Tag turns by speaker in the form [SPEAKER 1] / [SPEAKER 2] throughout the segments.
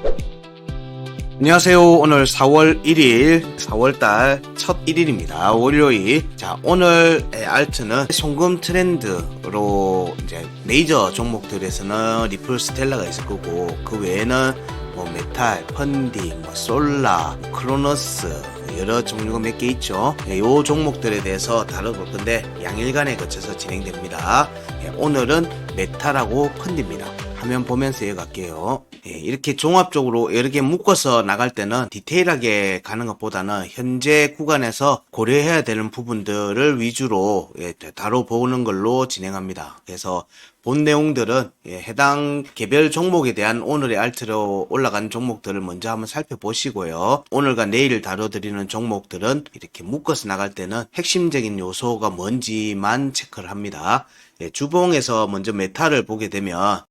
[SPEAKER 1] 안녕하세요. 오늘 4월 1일, 4월달 첫 1일입니다. 월요일. 자, 오늘의 알트는 송금 트렌드로 이제 메이저 종목들에서는 리플 스텔라가 있을 거고, 그 외에는 뭐 메탈, 펀딩, 뭐 솔라, 크로노스, 여러 종류가 몇 개 있죠. 이 종목들에 대해서 다뤄볼 건데 양일간에 거쳐서 진행됩니다. 오늘은 메탈하고 펀딩입니다. 화면 보면서 이어갈게요. 이렇게 종합적으로 여러 개 묶어서 나갈 때는 디테일하게 가는 것보다는 현재 구간에서 고려해야 되는 부분들을 위주로 다뤄보는 걸로 진행합니다. 그래서 본 내용들은 해당 개별 종목에 대한 오늘의 알트로 올라간 종목들을 먼저 한번 살펴보시고요. 오늘과 내일 다뤄드리는 종목들은 이렇게 묶어서 나갈 때는 핵심적인 요소가 뭔지만 체크를 합니다. 주봉에서 먼저 메탈을 보게 되면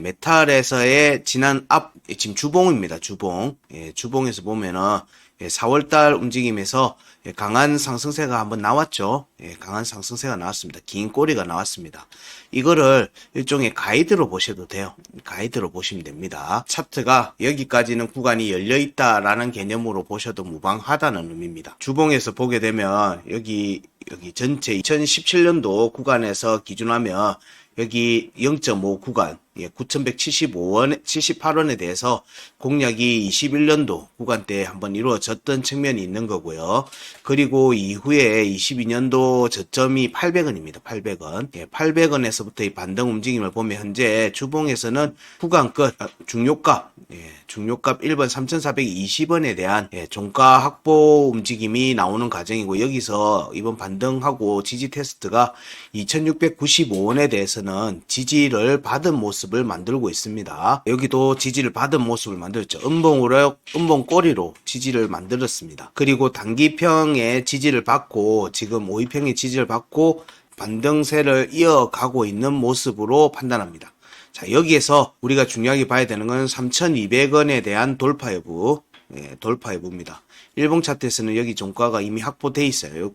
[SPEAKER 1] 메탈에서의 지난 지금 주봉입니다. 주봉. 주봉에서 보면은 4월달 움직임에서 강한 상승세가 한번 나왔죠. 강한 상승세가 나왔습니다. 긴 꼬리가 나왔습니다. 이거를 일종의 가이드로 보셔도 돼요. 가이드로 보시면 됩니다. 차트가 여기까지는 구간이 열려있다라는 개념으로 보셔도 무방하다는 의미입니다. 주봉에서 보게 되면 여기 전체 2017년도 구간에서 기준하면 여기 0.5 구간, 9,175원, 78원에 대해서 공략이 21년도 구간대에 한번 이루어졌던 측면이 있는 거고요. 그리고 이후에 22년도 저점이 800원입니다. 800원. 800원에서부터 이 반등 움직임을 보면 현재 주봉에서는 구간 끝, 중요값, 중요값 1번 3,420원에 대한 종가 확보 움직임이 나오는 과정이고, 여기서 이번 반등하고 지지 테스트가 2,695원에 대해서는 지지를 받은 모습을 만들고 있습니다. 여기도 지지를 받은 모습을 만들었죠. 음봉 꼬리로 지지를 만들었습니다. 그리고 단기평의 지지를 받고 지금 5일평의 지지를 받고 반등세를 이어가고 있는 모습으로 판단합니다. 자, 여기에서 우리가 중요하게 봐야 되는 건 3,200원에 대한 돌파 여부, 돌파 여부입니다. 일봉 차트에서는 여기 종가가 이미 확보되어 있어요.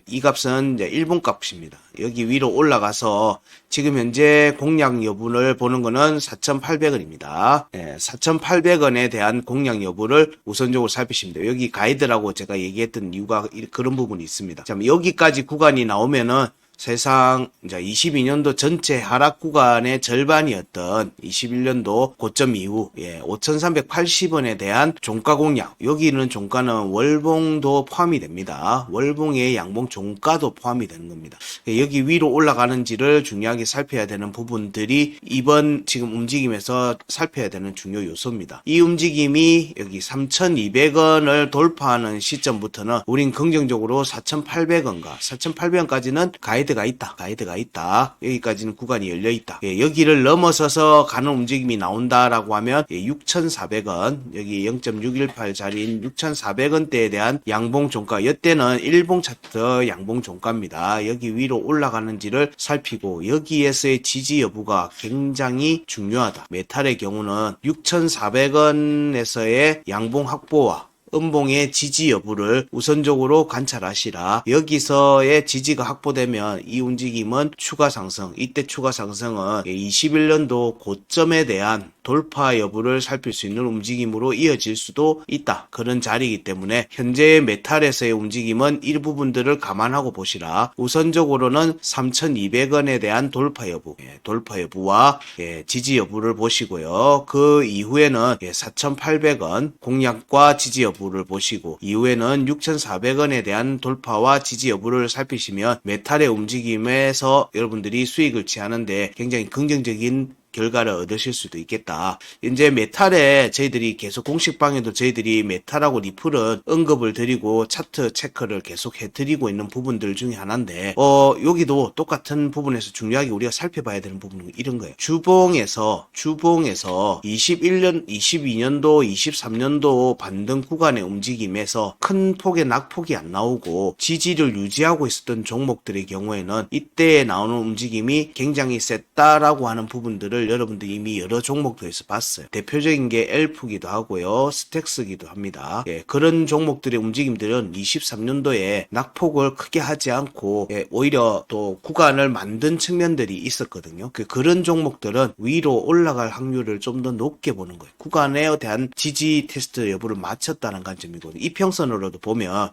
[SPEAKER 1] 이 값은 이제 일봉 값입니다. 여기 위로 올라가서 지금 현재 공략 여부를 보는 거는 4,800원입니다. 4,800원에 대한 공략 여부를 우선적으로 살피시면 돼요. 여기 가이드라고 제가 얘기했던 이유가 그런 부분이 있습니다. 자, 여기까지 구간이 나오면은 사실상 이제 22년도 전체 하락 구간의 절반이었던 21년도 고점 이후 5,380원에 대한 종가 공략, 여기는 종가는 월봉도 포함이 됩니다. 월봉의 양봉 종가도 포함이 되는 겁니다. 여기 위로 올라가는지를 중요하게 살펴야 되는 부분들이 이번 지금 움직임에서 살펴야 되는 중요 요소입니다. 이 움직임이 여기 3,200원을 돌파하는 시점부터는 우린 긍정적으로 4,800원과 4,800원까지는 가이드가 있다. 여기까지는 구간이 열려있다. 여기를 넘어서서 가는 움직임이 나온다라고 하면 6,400원, 여기 0.618 자리인 6,400원대에 대한 양봉 종가, 이때는 일봉 차트 양봉 종가입니다. 여기 위로 올라가는지를 살피고 여기에서의 지지 여부가 굉장히 중요하다. 메탈의 경우는 6,400원에서의 양봉 확보와 음봉의 지지 여부를 우선적으로 관찰하시라. 여기서의 지지가 확보되면 이 움직임은 추가 상승, 이때 추가 상승은 21년도 고점에 대한 돌파 여부를 살필 수 있는 움직임으로 이어질 수도 있다. 그런 자리이기 때문에 현재의 메탈에서의 움직임은 이 부분들을 감안하고 보시라. 우선적으로는 3,200원에 대한 돌파 여부와 지지 여부를 보시고요. 그 이후에는 4,800원 공략과 지지 여부를 보시고, 이후에는 6,400원에 대한 돌파와 지지 여부를 살피시면 메탈의 움직임에서 여러분들이 수익을 취하는데 굉장히 긍정적인 결과를 얻으실 수도 있겠다. 이제 메탈에 저희들이 계속 공식방에도 저희들이 메탈하고 리플은 언급을 드리고 차트 체크를 계속 해드리고 있는 부분들 중에 하나인데, 여기도 똑같은 부분에서 중요하게 우리가 살펴봐야 되는 부분은 이런 거예요. 주봉에서 21년, 22년도, 23년도 반등 구간의 움직임에서 큰 폭의 낙폭이 안 나오고 지지를 유지하고 있었던 종목들의 경우에는 이때 나오는 움직임이 굉장히 셌다라고 하는 부분들을 모습들을 여러분들이 이미 여러 종목들에서 봤어요. 대표적인 게 엘프기도 하고요. 스택스기도 합니다. 예, 그런 종목들의 움직임들은 23년도에 낙폭을 크게 하지 않고 오히려 또 구간을 만든 측면들이 있었거든요. 그런 종목들은 위로 올라갈 확률을 좀 더 높게 보는 거예요. 구간에 대한 지지 테스트 여부를 마쳤다는 관점이거든요. 이평선으로도 보면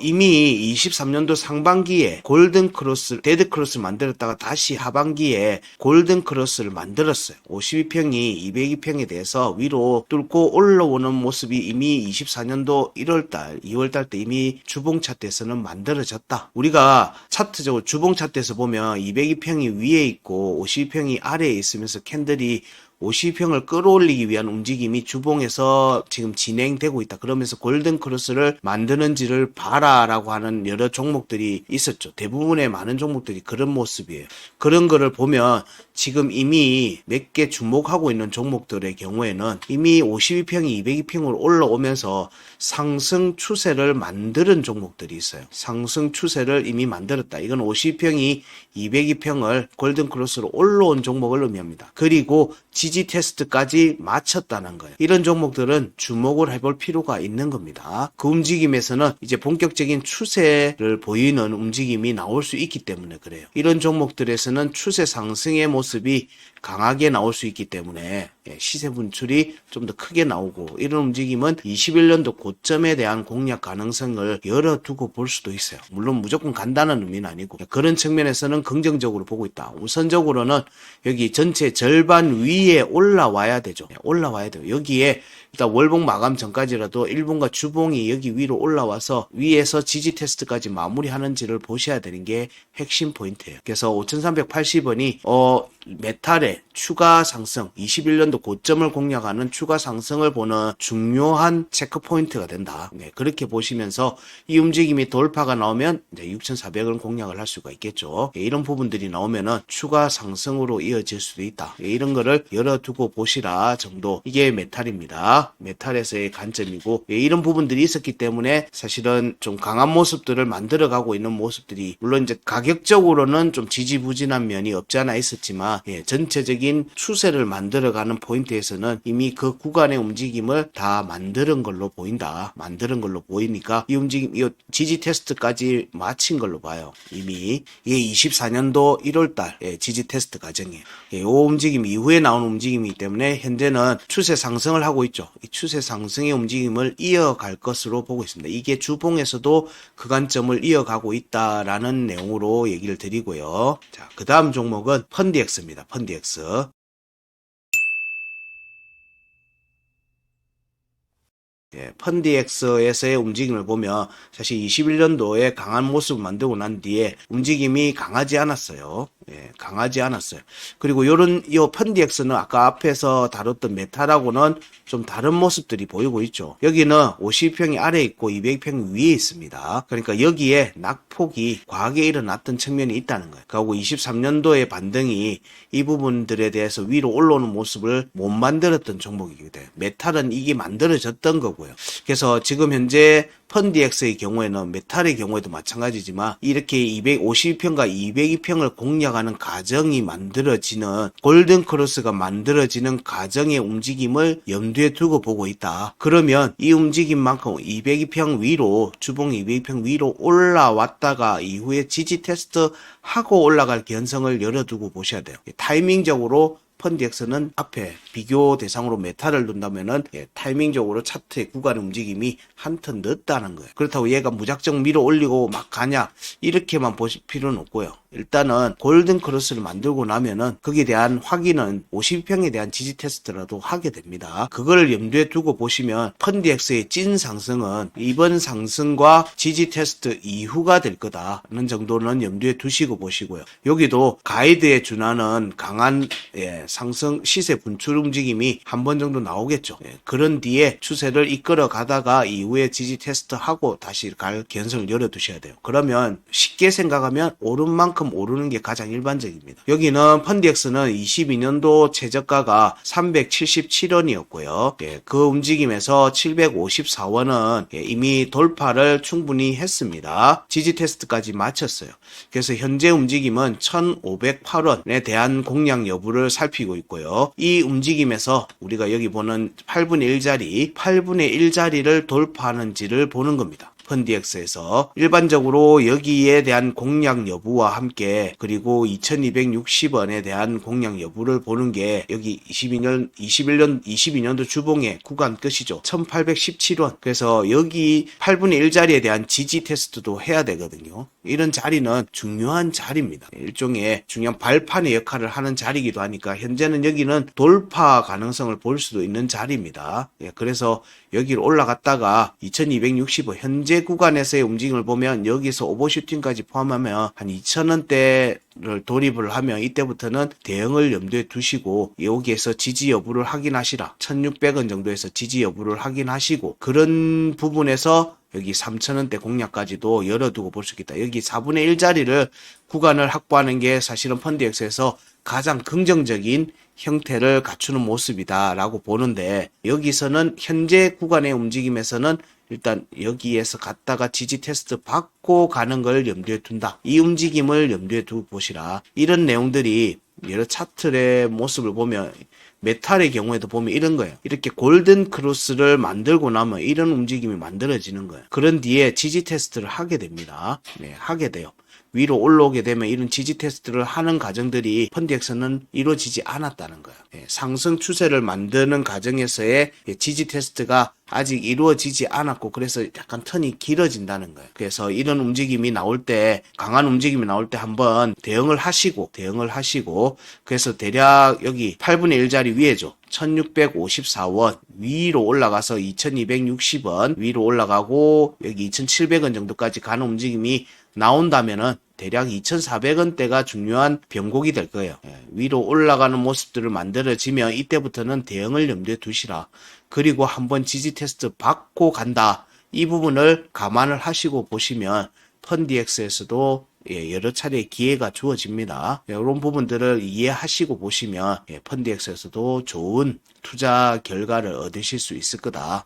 [SPEAKER 1] 이미 23년도 상반기에 골든 크로스, 데드 크로스를 만들었다가 다시 하반기에 골든 크로스를 만들었어요. 52평이 202평에 대해서 위로 뚫고 올라오는 모습이 이미 24년도 1월달, 2월달 때 이미 주봉 차트에서는 만들어졌다. 우리가 차트적으로 주봉 차트에서 보면 202평이 위에 있고 52평이 아래에 있으면서 캔들이 52평을 끌어올리기 위한 움직임이 주봉에서 지금 진행되고 있다. 그러면서 골든 크로스를 만드는지를 봐라라고 하는 여러 종목들이 있었죠. 대부분의 많은 종목들이 그런 모습이에요. 그런 거를 보면 지금 이미 몇 개 주목하고 있는 종목들의 경우에는 이미 52평이 202평으로 올라오면서 상승 추세를 만드는 종목들이 있어요. 상승 추세를 이미 만들었다. 이건 52평이 202평을 골든 크로스로 올라온 종목을 의미합니다. 그리고 지지 테스트까지 마쳤다는 거예요. 이런 종목들은 주목을 해볼 필요가 있는 겁니다. 그 움직임에서는 이제 본격적인 추세를 보이는 움직임이 나올 수 있기 때문에 그래요. 이런 종목들에서는 추세 상승의 모습이 강하게 나올 수 있기 때문에 시세 분출이 좀 더 크게 나오고 이런 움직임은 21년도 고점에 대한 공략 가능성을 열어두고 볼 수도 있어요. 물론 무조건 간다는 의미는 아니고 그런 측면에서는 긍정적으로 보고 있다. 우선적으로는 여기 전체 절반 위에 올라와야 되죠. 올라와야 돼요. 여기에 일단 월봉 마감 전까지라도 일봉과 주봉이 여기 위로 올라와서 위에서 지지 테스트까지 마무리하는지를 보셔야 되는 게 핵심 포인트예요. 그래서 5,380원이 메탈의 추가 상승, 21년도 고점을 공략하는 추가 상승을 보는 중요한 체크 포인트가 된다. 그렇게 보시면서 이 움직임이 돌파가 나오면 이제 6,400을 공략을 할 수가 있겠죠. 이런 부분들이 나오면은 추가 상승으로 이어질 수도 있다. 이런 거를 열어두고 보시라 정도. 이게 메탈입니다. 메탈에서의 관점이고 이런 부분들이 있었기 때문에 사실은 좀 강한 모습들을 만들어가고 있는 모습들이 물론 이제 가격적으로는 좀 지지부진한 면이 없지 않아 있었지만 전체적인 추세를 만들어가는 포인트에서는 이미 그 구간의 움직임을 다 만드는 걸로 보인다. 만드는 걸로 보이니까 이 움직임, 이 지지 테스트까지 마친 걸로 봐요. 이미 이게 24년도 1월달 지지 테스트 과정이에요. 이 움직임 이후에 나오는 움직임이기 때문에 현재는 추세 상승을 하고 있죠. 이 추세 상승의 움직임을 이어갈 것으로 보고 있습니다. 이게 주봉에서도 그 관점을 이어가고 있다라는 내용으로 얘기를 드리고요. 자, 그 다음 종목은 펀디엑스입니다. 펀디엑스. 펀디엑스에서의 움직임을 보면 사실 21년도에 강한 모습을 만들고 난 뒤에 움직임이 강하지 않았어요. 강하지 않았어요. 그리고 이 펀디엑스는 아까 앞에서 다뤘던 메탈하고는 좀 다른 모습들이 보이고 있죠. 여기는 52평이 아래에 있고 200평이 위에 있습니다. 그러니까 여기에 낙폭이 과하게 일어났던 측면이 있다는 거예요. 그리고 23년도의 반등이 이 부분들에 대해서 위로 올라오는 모습을 못 만들었던 종목이기 때문에 메탈은 이게 만들어졌던 거고요. 그래서 지금 현재 펀디엑스의 경우에는 메탈의 경우에도 마찬가지지만 이렇게 252평과 202평을 공략하는 과정이 만들어지는 골든 크로스가 만들어지는 과정의 움직임을 염두에 두고 보고 있다. 그러면 이 움직임만큼 202평 위로 주봉 202평 위로 올라왔다가 이후에 지지 테스트 하고 올라갈 견성을 열어두고 보셔야 돼요. 타이밍적으로 펀디엑스는 앞에 비교 대상으로 메탈을 둔다면은 타이밍적으로 차트의 구간 움직임이 한 턴 늦다는 거예요. 그렇다고 얘가 무작정 밀어 올리고 막 가냐 이렇게만 보실 필요는 없고요. 일단은 골든 크로스를 만들고 나면은 거기에 대한 확인은 52평에 대한 지지 테스트라도 하게 됩니다. 그걸 염두에 두고 보시면 펀디엑스의 찐 상승은 이번 상승과 지지 테스트 이후가 될 거다는 정도는 염두에 두시고 보시고요. 여기도 가이드에 준하는 강한 상승 시세 분출 움직임이 한 번 정도 나오겠죠. 그런 뒤에 추세를 이끌어 가다가 이후에 지지 테스트 하고 다시 갈 견성을 열어 두셔야 돼요. 그러면 쉽게 생각하면 오른 만큼 그만큼 오르는 게 가장 일반적입니다. 여기는 펀디엑스는 22년도 최저가가 377원이었고요. 그 움직임에서 754원은 이미 돌파를 충분히 했습니다. 지지 테스트까지 마쳤어요. 그래서 현재 움직임은 1,508원에 대한 공략 여부를 살피고 있고요. 이 움직임에서 우리가 여기 보는 8분의 1자리, 8분의 1자리를 돌파하는지를 보는 겁니다. 펀디엑스에서 일반적으로 여기에 대한 공략 여부와 함께 그리고 2260원에 대한 공략 여부를 보는 게 여기 22년도 주봉의 구간 끝이죠. 1817원. 그래서 여기 8분의 1자리에 대한 지지 테스트도 해야 되거든요. 이런 자리는 중요한 자리입니다. 일종의 중요한 발판의 역할을 하는 자리이기도 하니까 현재는 여기는 돌파 가능성을 볼 수도 있는 자리입니다. 그래서 여기를 올라갔다가 2265 현재 구간에서의 움직임을 보면 여기서 오버슈팅까지 포함하면 한 2,000원대를 돌입을 하면 이때부터는 대응을 염두에 두시고 여기에서 지지 여부를 확인하시라. 1,600원 정도에서 지지 여부를 확인하시고 그런 부분에서 여기 3,000원대 공략까지도 열어두고 볼 수 있겠다. 여기 4분의 1 자리를 구간을 확보하는 게 사실은 펀디엑스에서 가장 긍정적인 형태를 갖추는 모습이다라고 보는데 여기서는 현재 구간의 움직임에서는 일단 여기에서 갔다가 지지 테스트 받고 가는 걸 염두에 둔다. 이 움직임을 염두에 두고 보시라. 이런 내용들이 여러 차트의 모습을 보면 메탈의 경우에도 보면 이런 거예요. 이렇게 골든 크로스를 만들고 나면 이런 움직임이 만들어지는 거예요. 그런 뒤에 지지 테스트를 하게 됩니다. 하게 돼요. 위로 올라오게 되면 이런 지지 테스트를 하는 과정들이 펀디엑스는 이루어지지 않았다는 거예요. 상승 추세를 만드는 과정에서의 지지 테스트가 아직 이루어지지 않았고 그래서 약간 턴이 길어진다는 거예요. 그래서 이런 움직임이 나올 때 강한 움직임이 나올 때 한번 대응을 하시고 그래서 대략 여기 8분의 1 자리 위에죠. 1654원 위로 올라가서 2260원 위로 올라가고 여기 2700원 정도까지 가는 움직임이 나온다면은 대략 2,400원대가 중요한 변곡이 될 거예요. 위로 올라가는 모습들을 만들어지면 이때부터는 대응을 염두에 두시라. 그리고 한번 지지 테스트 받고 간다. 이 부분을 감안을 하시고 보시면 펀디엑스에서도 여러 차례 기회가 주어집니다. 이런 부분들을 이해하시고 보시면 펀디엑스에서도 좋은 투자 결과를 얻으실 수 있을 거다.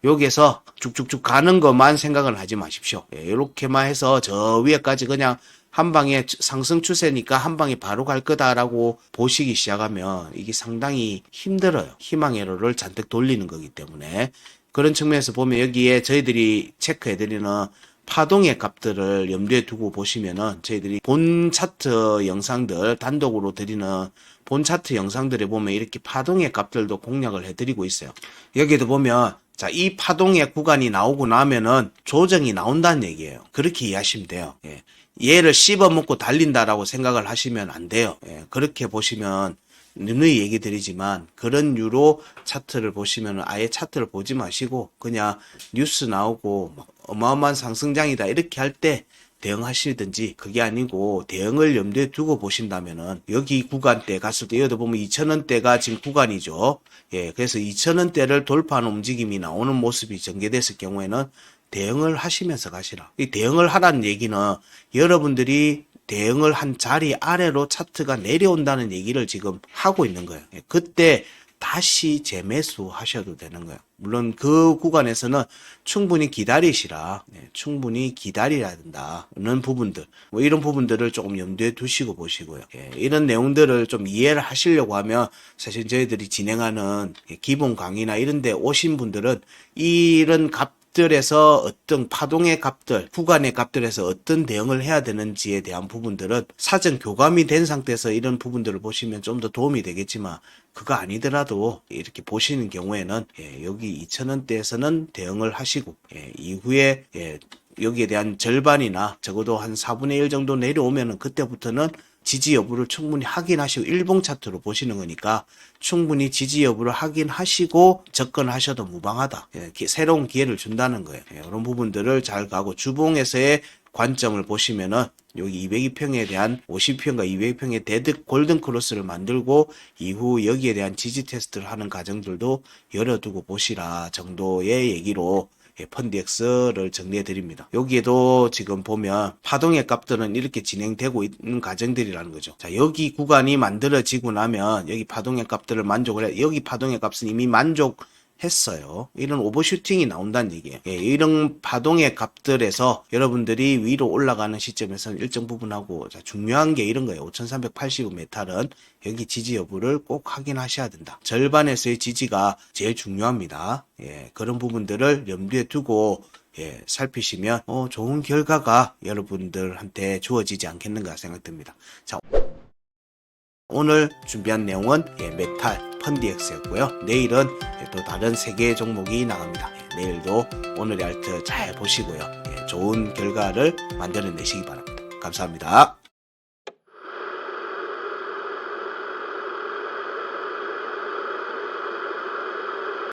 [SPEAKER 1] 여기에서 쭉쭉쭉 가는 것만 생각을 하지 마십시오. 이렇게만 해서 저 위에까지 그냥 한 방에 상승 추세니까 한 방에 바로 갈 거다라고 보시기 시작하면 이게 상당히 힘들어요. 희망 회로를 잔뜩 돌리는 거기 때문에 그런 측면에서 보면 여기에 저희들이 체크해드리는 파동의 값들을 염두에 두고 보시면은 저희들이 본 차트 영상들 단독으로 드리는 본 차트 영상들에 보면 이렇게 파동의 값들도 공략을 해드리고 있어요. 여기에도 보면 자, 이 파동의 구간이 나오고 나면은 조정이 나온다는 얘기예요. 그렇게 이해하시면 돼요. 얘를 씹어먹고 달린다라고 생각을 하시면 안 돼요. 그렇게 보시면 누누이 얘기 드리지만 그런 유로 차트를 보시면 아예 차트를 보지 마시고 그냥 뉴스 나오고 어마어마한 상승장이다 이렇게 할 때 대응하시든지 그게 아니고 대응을 염두에 두고 보신다면은 여기 구간대 갔을 때 여기도 보면 2,000원대가 지금 구간이죠. 그래서 2,000원대를 돌파하는 움직임이 나오는 모습이 전개됐을 경우에는 대응을 하시면서 가시라. 이 대응을 하라는 얘기는 여러분들이 대응을 한 자리 아래로 차트가 내려온다는 얘기를 지금 하고 있는 거예요. 그때 다시 재매수 하셔도 되는 거예요. 물론 그 구간에서는 충분히 기다리시라. 충분히 기다려야 된다는 부분들. 뭐 이런 부분들을 조금 염두에 두시고 보시고요. 이런 내용들을 좀 이해를 하시려고 하면 사실 저희들이 진행하는 기본 강의나 이런 데 오신 분들은 이런 값들에서 어떤 파동의 값들, 구간의 값들에서 어떤 대응을 해야 되는지에 대한 부분들은 사전 교감이 된 상태에서 이런 부분들을 보시면 좀 더 도움이 되겠지만 그거 아니더라도 이렇게 보시는 경우에는 여기 2,000원대에서는 대응을 하시고 이후에 여기에 대한 절반이나 적어도 한 4분의 1 정도 내려오면은 그때부터는 지지 여부를 충분히 확인하시고 일봉 차트로 보시는 거니까 충분히 지지 여부를 확인하시고 접근하셔도 무방하다. 새로운 기회를 준다는 거예요. 이런 부분들을 잘 가고 주봉에서의 관점을 보시면은 여기 202평에 대한 50평과 202평의 데드 골든 크로스를 만들고 이후 여기에 대한 지지 테스트를 하는 과정들도 열어두고 보시라 정도의 얘기로 펀디엑스를 정리해 드립니다. 여기에도 지금 보면 파동의 값들은 이렇게 진행되고 있는 과정들이라는 거죠. 자, 여기 구간이 만들어지고 나면 여기 파동의 값들을 만족을 해. 여기 파동의 값은 이미 만족했어요. 이런 오버슈팅이 나온다는 얘기예요. 이런 파동의 값들에서 여러분들이 위로 올라가는 시점에서는 일정 부분하고, 자, 중요한 게 이런 거예요. 5380 메탈은 여기 지지 여부를 꼭 확인하셔야 된다. 절반에서의 지지가 제일 중요합니다. 그런 부분들을 염두에 두고 살피시면 좋은 결과가 여러분들한테 주어지지 않겠는가 생각됩니다. 자, 오늘 준비한 내용은 메탈 펀디엑스였고요. 내일은 또 다른 3개의 종목이 나갑니다. 내일도 오늘의 알트 잘 보시고요. 좋은 결과를 만들어내시기 바랍니다. 감사합니다.